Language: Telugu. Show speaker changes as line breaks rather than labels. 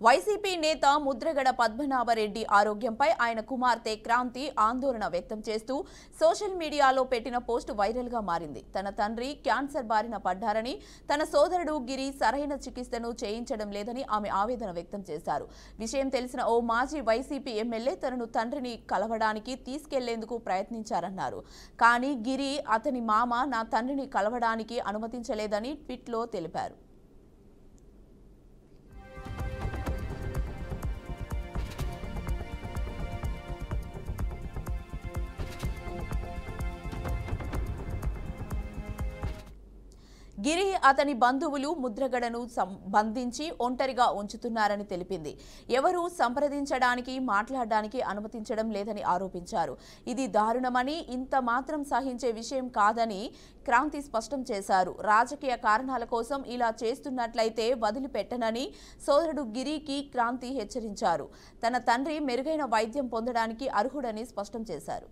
వైసీపీ నేత ముద్రగడ పద్మనాభరెడ్డి ఆరోగ్యంపై ఆయన కుమార్తె క్రాంతి ఆందోళన వ్యక్తం చేస్తూ సోషల్ మీడియాలో పెట్టిన పోస్ట్ వైరల్ గా మారింది. తన తండ్రి క్యాన్సర్ బారిన పడ్డారని, తన సోదరుడు గిరి సరైన చికిత్సను చేయించడం లేదని ఆమె ఆవేదన వ్యక్తం చేశారు. విషయం తెలిసిన ఓ మాజీ వైసీపీ ఎమ్మెల్యే తనను తండ్రిని కలవడానికి తీసుకెళ్లేందుకు ప్రయత్నించారన్నారు. కానీ గిరి అతని మామ నా తండ్రిని కలవడానికి అనుమతించలేదని ట్వీట్లో తెలిపారు. గిరి అతని బంధువులు ముద్రగడను బంధించి ఒంటరిగా ఉంచుతున్నారని తెలిపింది. ఎవరూ సంప్రదించడానికి, మాట్లాడడానికి అనుమతించడం లేదని ఆరోపించారు. ఇది దారుణమని, ఇంత మాత్రం సహించే విషయం కాదని క్రాంతి స్పష్టం చేశారు. రాజకీయ కారణాల కోసం ఇలా చేస్తున్నట్లయితే వదిలిపెట్టనని సోదరుడు గిరికి క్రాంతి హెచ్చరించారు. తన తండ్రి మెరుగైన వైద్యం పొందడానికి అర్హుడని స్పష్టం చేశారు.